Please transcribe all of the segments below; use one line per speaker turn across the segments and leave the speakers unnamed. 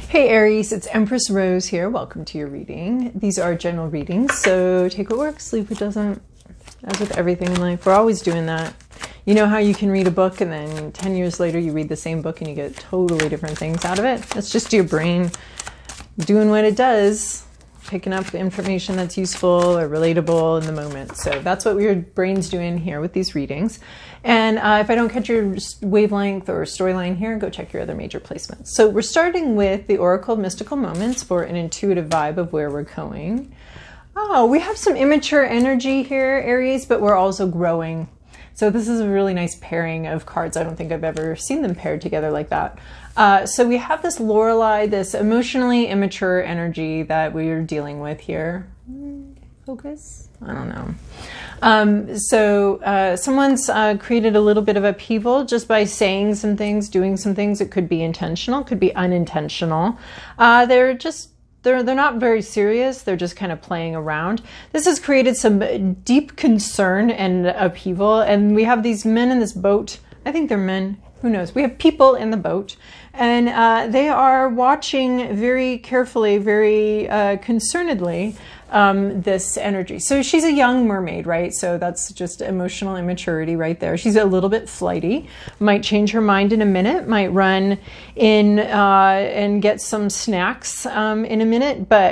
Hey Aries, it's Empress Rose here. Welcome to your reading. These are general readings, so take what works, leave what doesn't. As with everything in life, we're always doing that. You know how you can read a book and then 10 years later you read the same book and you get totally different things out of it? That's just your brain doing what it does, picking up information that's useful or relatable in the moment. So that's what your brain's doing here with these readings. And if I don't catch your wavelength or storyline here, go check your other major placements. So we're starting with the Oracle of Mystical Moments for an intuitive vibe of where we're going. Oh, we have some immature energy here, Aries, but we're also growing. So this is a really nice pairing of cards. I don't think I've ever seen them paired together like that. So we have this Lorelei, this emotionally immature energy that we're dealing with here. Focus? I don't know. Someone's created a little bit of upheaval just by saying some things, doing some things. It could be intentional, could be unintentional. They're not very serious. They're just kind of playing around. This has created some deep concern and upheaval. And we have these men in this boat. I think they're men. Who knows? We have people in the boat. And they are watching very carefully, very concernedly, this energy. So she's a young mermaid, right? So that's just emotional immaturity right there. She's a little bit flighty, might change her mind in a minute, might run in and get some snacks in a minute, but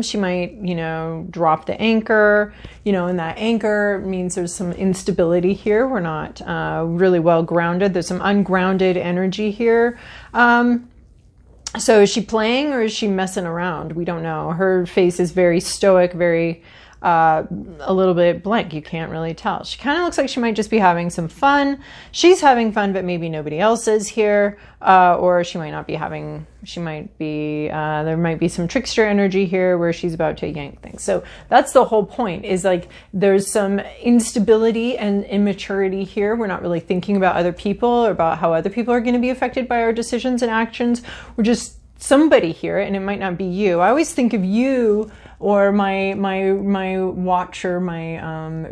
she might, drop the anchor, and that anchor means there's some instability here. We're not really well grounded. There's some ungrounded energy here. So is she playing or is she messing around? We don't know. Her face is very stoic, very a little bit blank. You can't really tell. She kind of looks like she might just be having some fun. She's having fun, but maybe nobody else is here. Or she might not be having, there might be some trickster energy here where she's about to yank things. So that's the whole point, is like there's some instability and immaturity here. We're not really thinking about other people or about how other people are going to be affected by our decisions and actions. We're just somebody here, and it might not be you. I always think of you or my watcher, my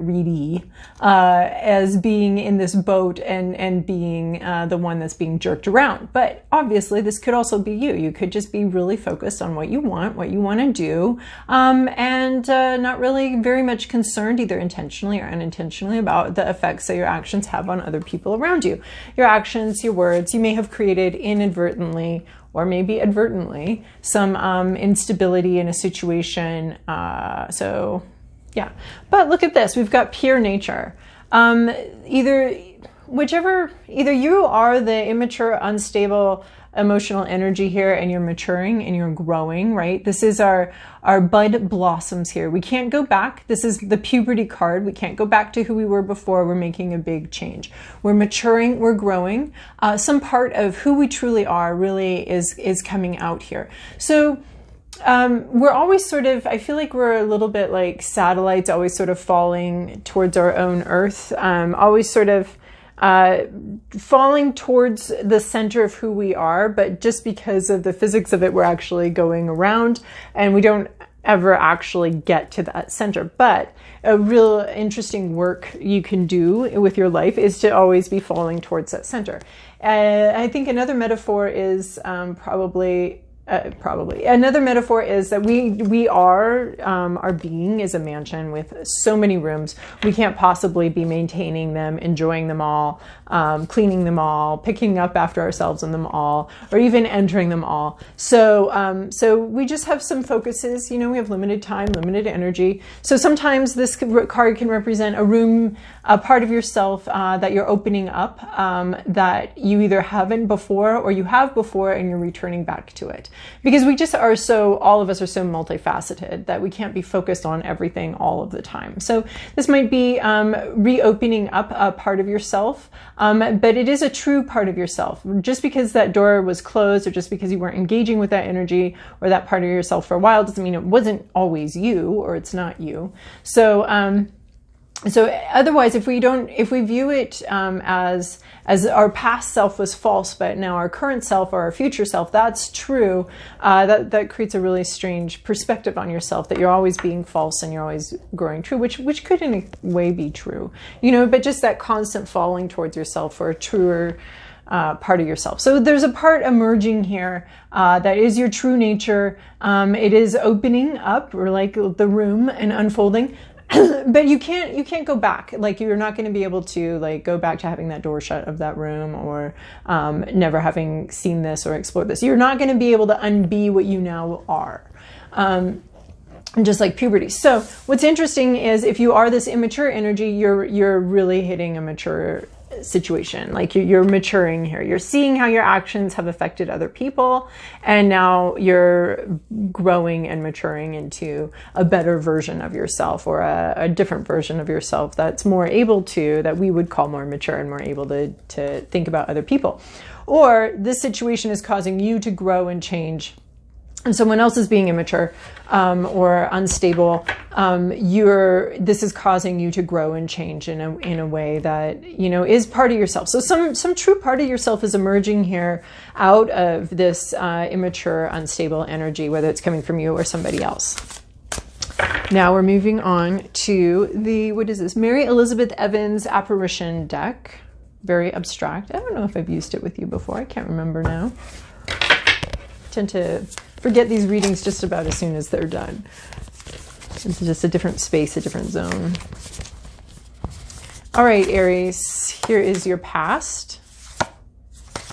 readee, as being in this boat and being the one that's being jerked around. But obviously this could also be you. You could just be really focused on what you want to do, and not really very much concerned, either intentionally or unintentionally, about the effects that your actions have on other people around you. Your actions, your words, you may have created inadvertently or maybe advertently some instability in a situation. So yeah, but look at this. We've got pure nature. Either you are the immature, unstable, emotional energy here, and you're maturing and you're growing, right? This is our bud blossoms here. We can't go back. This is the puberty card. We can't go back to who we were before. We're making a big change. We're maturing, we're growing. Some part of who we truly are really is coming out here. So we're always sort of, I feel like we're a little bit like satellites, always sort of falling towards our own Earth, always sort of falling towards the center of who we are, but just because of the physics of it, we're actually going around and we don't ever actually get to that center. But a real interesting work you can do with your life is to always be falling towards that center. I think another metaphor is probably another metaphor is that we are our being is a mansion with so many rooms. We can't possibly be maintaining them, enjoying them all, cleaning them all, picking up after ourselves in them all, or even entering them all. So we just have some focuses. We have limited time, limited energy. So sometimes this card can represent a room, a part of yourself that you're opening up, that you either haven't before or you have before and you're returning back to it. Because we just are all of us are so multifaceted that we can't be focused on everything all of the time. So this might be reopening up a part of yourself, but it is a true part of yourself. Just because that door was closed or just because you weren't engaging with that energy or that part of yourself for a while doesn't mean it wasn't always you or it's not you. So otherwise, if we view it as our past self was false, but now our current self or our future self, that's true, that creates a really strange perspective on yourself, that you're always being false and you're always growing true, which could in a way be true, but just that constant falling towards yourself for a truer part of yourself. So there's a part emerging here that is your true nature. It is opening up, or like the room, and unfolding. But you can't go back. Like, you're not going to be able to like go back to having that door shut of that room, or never having seen this or explored this. You're not going to be able to unbe what you now are. Just like puberty. So what's interesting is, if you are this immature energy, you're really hitting a mature situation. Like, you're maturing here. You're seeing how your actions have affected other people, and now you're growing and maturing into a better version of yourself, or a different version of yourself that's more able to, that we would call more mature and more able to think about other people. Or this situation is causing you to grow and change, and someone else is being immature or unstable. This is causing you to grow and change in a way that, you know, is part of yourself. So some true part of yourself is emerging here out of this immature, unstable energy, whether it's coming from you or somebody else. Now we're moving on to the, what is this? Mary Elizabeth Evans Apparition deck. Very abstract. I don't know if I've used it with you before. I can't remember now. I tend to forget these readings just about as soon as they're done. It's just a different space, a different zone. All right, Aries, here is your past.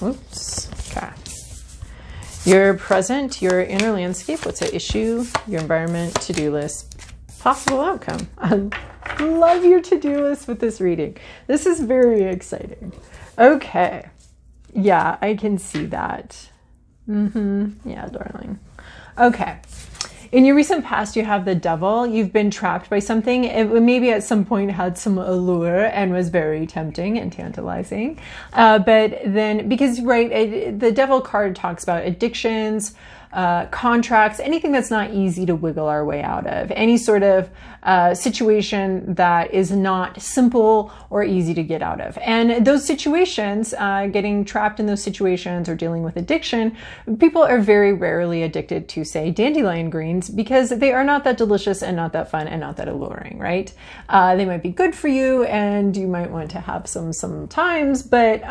Oops. Okay. Your present, your inner landscape, what's at issue, your environment, to-do list, possible outcome. I love your to-do list with this reading. This is very exciting. Okay. Yeah, I can see that. Yeah, darling. Okay. In your recent past, you have the devil. You've been trapped by something. It maybe at some point had some allure and was very tempting and tantalizing. But then, because, right, the devil card talks about addictions, contracts, anything that's not easy to wiggle our way out of, any sort of situation that is not simple or easy to get out of. And those situations, getting trapped in those situations or dealing with addiction, people are very rarely addicted to, say, dandelion greens, because they are not that delicious and not that fun and not that alluring, right? They might be good for you and you might want to have some sometimes, but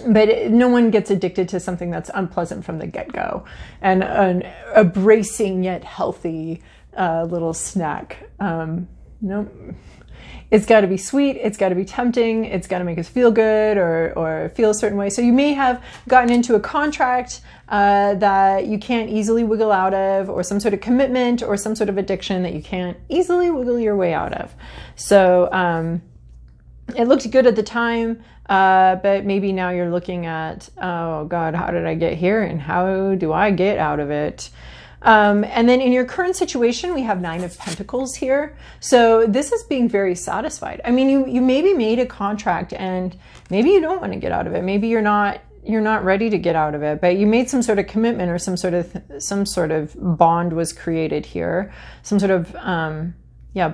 no one gets addicted to something that's unpleasant from the get-go. And a bracing yet healthy little snack. Nope. It's got to be sweet. It's got to be tempting. It's got to make us feel good or feel a certain way. So you may have gotten into a contract that you can't easily wiggle out of, or some sort of commitment or some sort of addiction that you can't easily wiggle your way out of. So it looked good at the time, but maybe now you're looking at, oh God, how did I get here and how do I get out of it? And then in your current situation, we have 9 of Pentacles here. So this is being very satisfied. I mean, you maybe made a contract and maybe you don't want to get out of it. Maybe you're not ready to get out of it, but you made some sort of commitment, or some sort of bond was created here. Some sort of,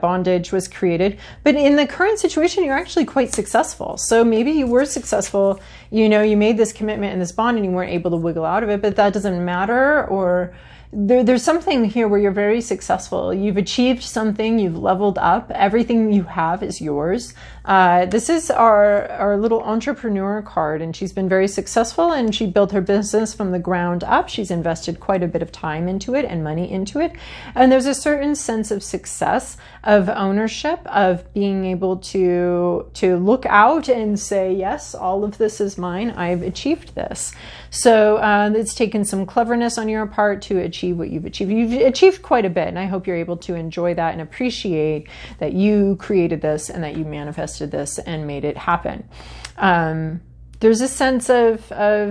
bondage was created. But in the current situation, you're actually quite successful. So maybe you were successful, you made this commitment and this bond and you weren't able to wiggle out of it, but that doesn't matter. Or there's something here where you're very successful. You've achieved something, you've leveled up, everything you have is yours. This is our little entrepreneur card, and she's been very successful and she built her business from the ground up. She's invested quite a bit of time into it and money into it. And there's a certain sense of success, of ownership, of being able to look out and say, yes, all of this is mine. I've achieved this. So it's taken some cleverness on your part to achieve what you've achieved. You've achieved quite a bit, and I hope you're able to enjoy that and appreciate that you created this and that you manifested this and made it happen. There's a sense of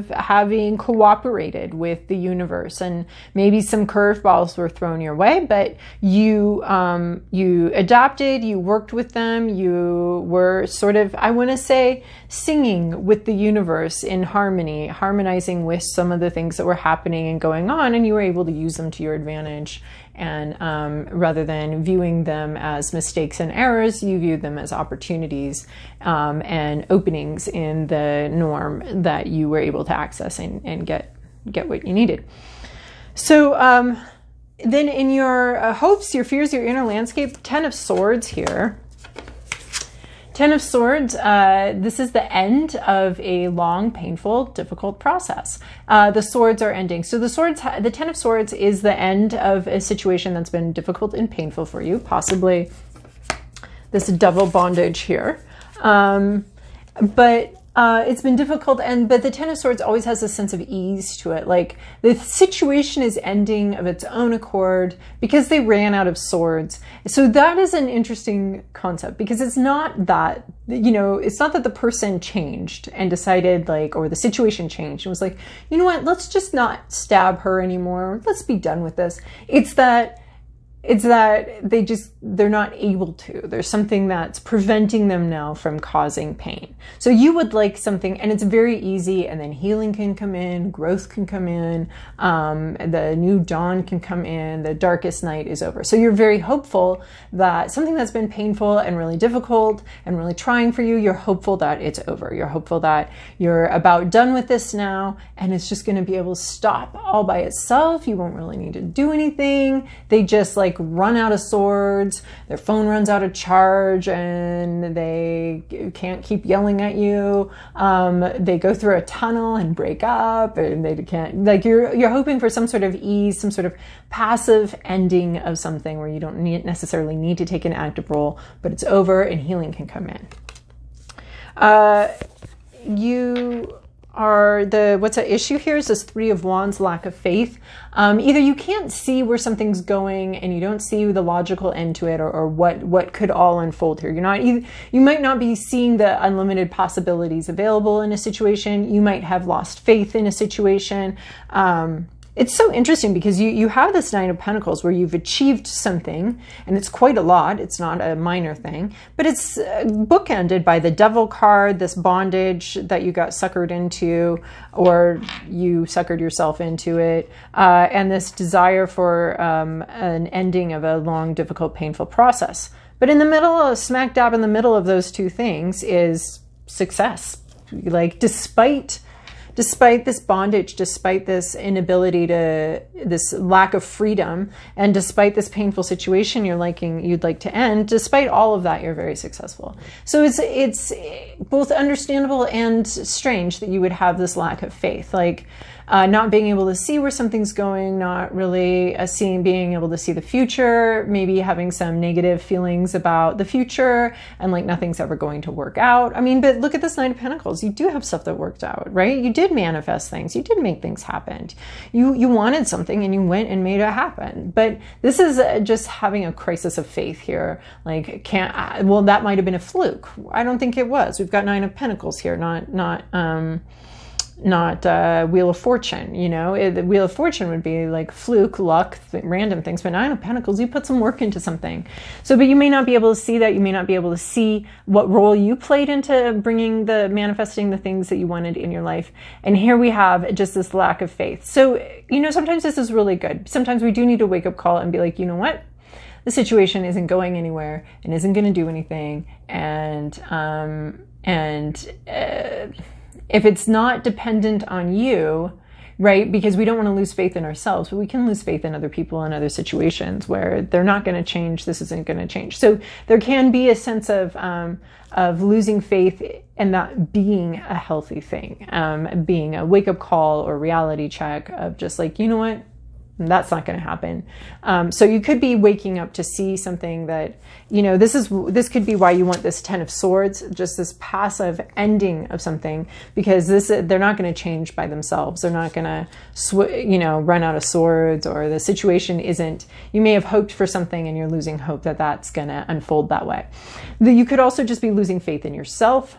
having cooperated with the universe, and maybe some curveballs were thrown your way, but you adapted, you worked with them, you were sort of, I want to say, singing with the universe in harmony, harmonizing with some of the things that were happening and going on, and you were able to use them to your advantage. And rather than viewing them as mistakes and errors, you viewed them as opportunities and openings in the norm that you were able to access and get what you needed. So then in your hopes, your fears, your inner landscape, 10 of Swords here. Ten of Swords, this is the end of a long, painful, difficult process. The swords are ending. So the Ten of Swords is the end of a situation that's been difficult and painful for you, possibly this double bondage here. But it's been difficult, but the Ten of Swords always has a sense of ease to it. Like the situation is ending of its own accord because they ran out of swords. So that is an interesting concept, because it's not that, it's not that the person changed and decided or the situation changed and was like, you know what, let's just not stab her anymore. Let's be done with this. It's that they're not able to. There's something that's preventing them now from causing pain. So you would like something, and it's very easy, and then healing can come in, growth can come in, the new dawn can come in, the darkest night is over. So you're very hopeful that something that's been painful and really difficult and really trying for you, you're hopeful that it's over. You're hopeful that you're about done with this now, and it's just going to be able to stop all by itself. You won't really need to do anything. They just run out of swords, their phone runs out of charge, and they can't keep yelling at you. They go through a tunnel and break up, and they can't, you're hoping for some sort of ease, some sort of passive ending of something where you don't necessarily need to take an active role, but it's over and healing can come in. What's at issue here is this Three of Wands, lack of faith. Either you can't see where something's going and you don't see the logical end to it, or what could all unfold here. You might not be seeing the unlimited possibilities available in a situation. You might have lost faith in a situation. It's so interesting because you have this Nine of Pentacles where you've achieved something, and it's quite a lot. It's not a minor thing, but it's bookended by the Devil card, this bondage that you got suckered into, or you suckered yourself into it, and this desire for an ending of a long, difficult, painful process. But in the middle, smack dab in the middle of those two things is success. Despite this bondage, despite this inability this lack of freedom, and despite this painful situation you'd like to end, despite all of that, you're very successful. So it's both understandable and strange that you would have this lack of faith, not being able to see where something's going, not really being able to see the future, maybe having some negative feelings about the future, and nothing's ever going to work out. But look at this Nine of Pentacles. You do have stuff that worked out, right? You did manifest things. You did make things happen. You wanted something and you went and made it happen. But this is just having a crisis of faith here. That might have been a fluke. I don't think it was. We've got Nine of Pentacles here, not Wheel of Fortune. The Wheel of Fortune would be fluke, luck, random things, but Nine of Pentacles, you put some work into something. But you may not be able to see that. You may not be able to see what role you played into manifesting the things that you wanted in your life. And here we have just this lack of faith. So, sometimes this is really good. Sometimes we do need a wake-up call and be like, you know what? The situation isn't going anywhere and isn't going to do anything. If it's not dependent on you, right? Because we don't want to lose faith in ourselves, but we can lose faith in other people and other situations where they're not going to change. This isn't going to change. So there can be a sense of losing faith, and that being a healthy thing, being a wake-up call or reality check of just you know what? That's not going to happen. So you could be waking up to see something that, this could be why you want this Ten of Swords, just this passive ending of something, because they're not going to change by themselves. They're not going to, run out of swords, or the situation isn't, you may have hoped for something and you're losing hope that that's going to unfold that way. You could also just be losing faith in yourself,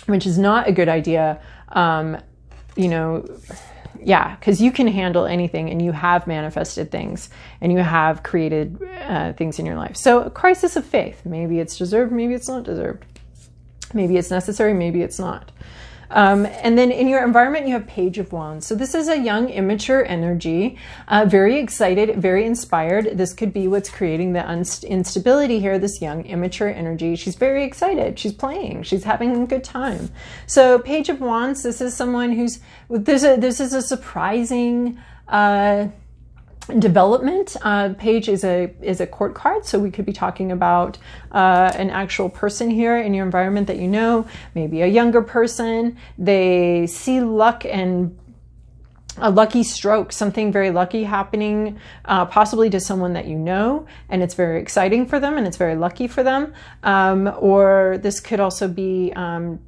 which is not a good idea. Yeah, because you can handle anything, and you have manifested things, and you have created things in your life. So a crisis of faith. Maybe it's deserved, maybe it's not deserved. Maybe it's necessary, maybe it's not. And then in your environment, you have Page of Wands. So this is a young, immature energy, very excited, very inspired. This could be what's creating the instability here, this young, immature energy. She's very excited. She's playing. She's having a good time. So Page of Wands, this is someone this is a surprising development. Page is a court card, so we could be talking about an actual person here in your environment that you know, maybe a younger person. They see luck and a lucky stroke, something very lucky happening, possibly to someone that you know, and it's very exciting for them and it's very lucky for them. Or this could also be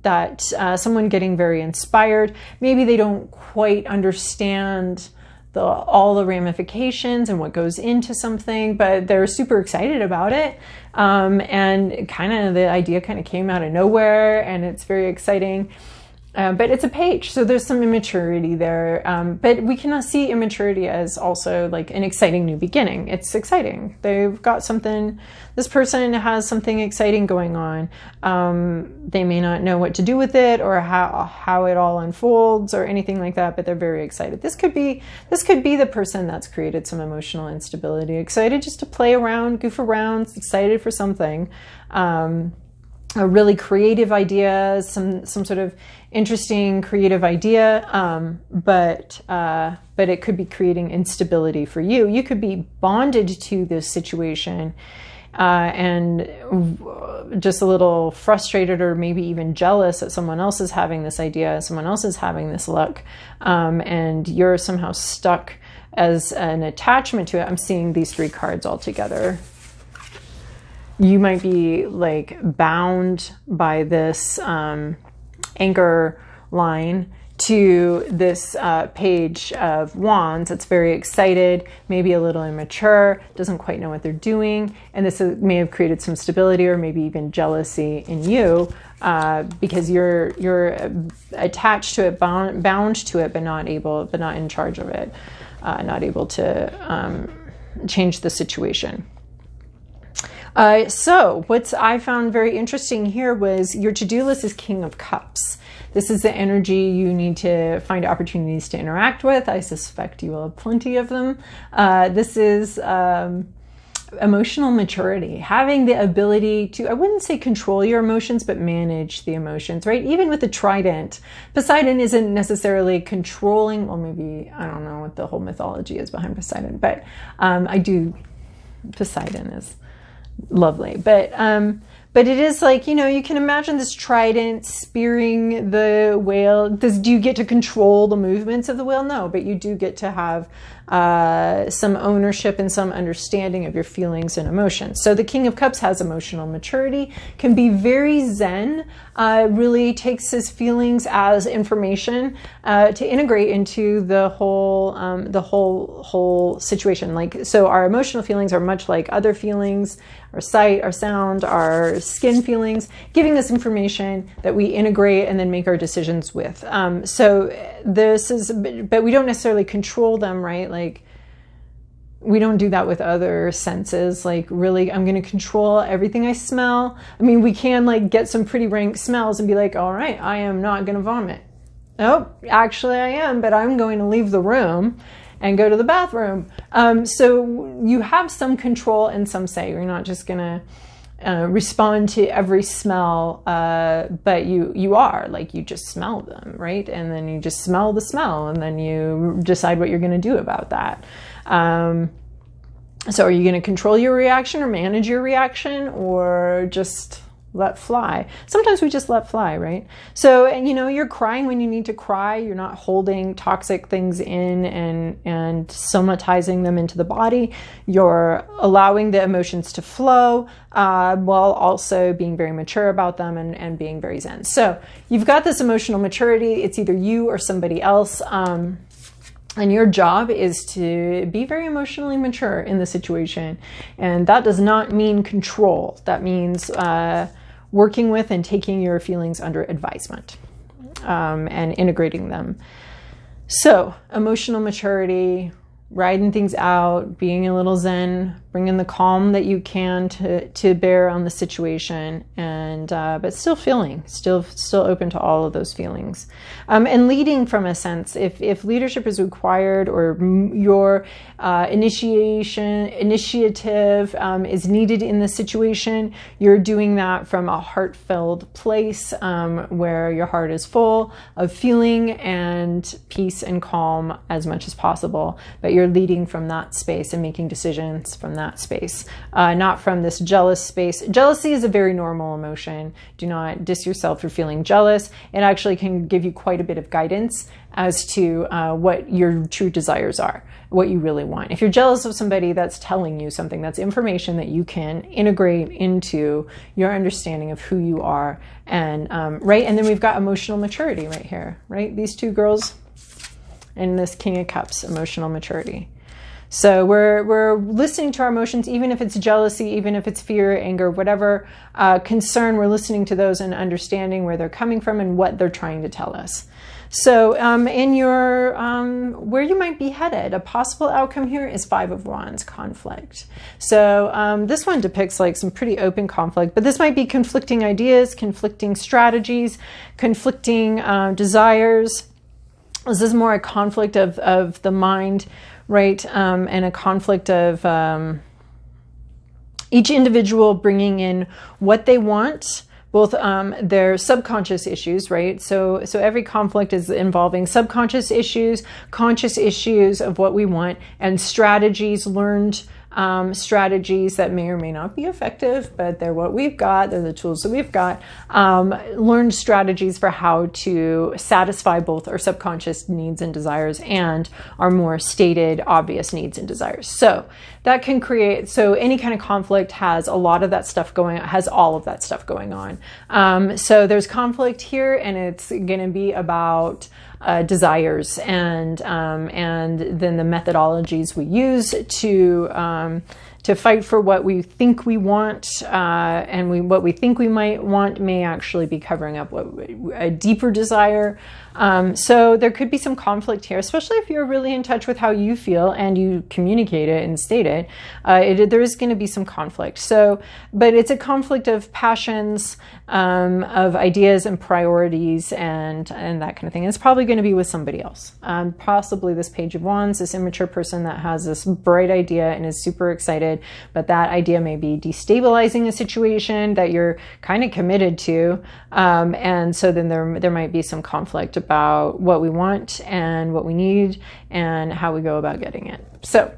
that someone getting very inspired. Maybe they don't quite understand all the ramifications and what goes into something, but they're super excited about it. And kind of the idea kind of came out of nowhere, and it's very exciting. But it's a page, so there's some immaturity there. But we cannot see immaturity as also like an exciting new beginning. It's exciting. They've got something, this person has something exciting going on. They may not know what to do with it or how it all unfolds or anything like that, but they're very excited. This could be the person that's created some emotional instability, excited just to play around, goof around, excited for something. A really creative idea, some sort of interesting creative idea, but it could be creating instability for you. You could be bonded to this situation and just a little frustrated or maybe even jealous that someone else is having this idea, someone else is having this luck, and you're somehow stuck as an attachment to it. I'm seeing these three cards all together. You might be like bound by this anchor line to this page of wands. It's very excited, maybe a little immature, doesn't quite know what they're doing. And this may have created some stability or maybe even jealousy in you because you're attached to it, bound to it, but not in charge of it, not able to change the situation. So what I found very interesting here was your to-do list is King of Cups. This is the energy you need to find opportunities to interact with. I suspect you will have plenty of them. This is emotional maturity, having the ability to, I wouldn't say control your emotions, but manage the emotions, right? Even with the trident, Poseidon isn't necessarily controlling. Well, maybe, I don't know what the whole mythology is behind Poseidon, but Poseidon is lovely, but it is like, you know, you can imagine this trident spearing the whale. Do you get to control the movements of the whale? No, but you do get to have some ownership and some understanding of your feelings and emotions. So the King of Cups has emotional maturity, can be very zen, really takes his feelings as information to integrate into the whole situation. Like, so our emotional feelings are much like other feelings, our sight, our sound, our skin feelings, giving us information that we integrate and then make our decisions with. So this is, but we don't necessarily control them, right? Like, we don't do that with other senses. Like, really, I'm going to control everything I smell. I mean, we can like get some pretty rank smells and be like, all right, I am not going to vomit. Oh, actually I am, but I'm going to leave the room and go to the bathroom. So you have some control and some say. You're not just going to respond to every smell, but you are, like, you just smell them, right? And then you just smell the smell, and then you decide what you're going to do about that. So are you going to control your reaction or manage your reaction, or just let fly? Sometimes we just let fly, right? So, and you know, you're crying when you need to cry. You're not holding toxic things in and somatizing them into the body. You're allowing the emotions to flow, while also being very mature about them and being very zen. So you've got this emotional maturity. It's either you or somebody else. And your job is to be very emotionally mature in the situation. And that does not mean control. That means working with and taking your feelings under advisement, and integrating them. So emotional maturity, riding things out, being a little zen, Bring in the calm that you can to bear on the situation, and but still open to all of those feelings, and leading from a sense. If leadership is required, or your initiative is needed in the situation, you're doing that from a heart-filled place, where your heart is full of feeling and peace and calm as much as possible. But you're leading from that space and making decisions from that space, not from this jealous space. Jealousy is a very normal emotion. Do not diss yourself for feeling jealous. It actually can give you quite a bit of guidance as to what your true desires are, what you really want. If you're jealous of somebody, that's telling you something. That's information that you can integrate into your understanding of who you are. And right, and then we've got emotional maturity right here, right? These two girls and this King of Cups, emotional maturity. So we're listening to our emotions, even if it's jealousy, even if it's fear, anger, whatever concern, we're listening to those and understanding where they're coming from and what they're trying to tell us. So in your, where you might be headed, a possible outcome here is Five of Wands, conflict. So this one depicts like some pretty open conflict, but this might be conflicting ideas, conflicting strategies, conflicting desires. This is more a conflict of the mind, right? And a conflict of each individual bringing in what they want, both their subconscious issues, right? So every conflict is involving subconscious issues, conscious issues of what we want, and strategies, learned strategies that may or may not be effective, but they're what we've got. They're the tools that we've got. Learned strategies for how to satisfy both our subconscious needs and desires and our more stated, obvious needs and desires. So that can create, so any kind of conflict has a lot of that stuff going on, has all of that stuff going on. So there's conflict here, and it's going to be about desires and then the methodologies we use to fight for what we think we want, and what we think we might want may actually be covering up a deeper desire. So there could be some conflict here, especially if you're really in touch with how you feel and you communicate it and state it. There is going to be some conflict. So, but it's a conflict of passions, of ideas and priorities, and that kind of thing. And it's probably going to be with somebody else, possibly this Page of Wands, this immature person that has this bright idea and is super excited, but that idea may be destabilizing a situation that you're kind of committed to, and so then there might be some conflict about what we want and what we need and how we go about getting it. So,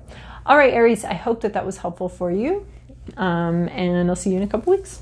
all right, Aries, I hope that was helpful for you, and I'll see you in a couple weeks.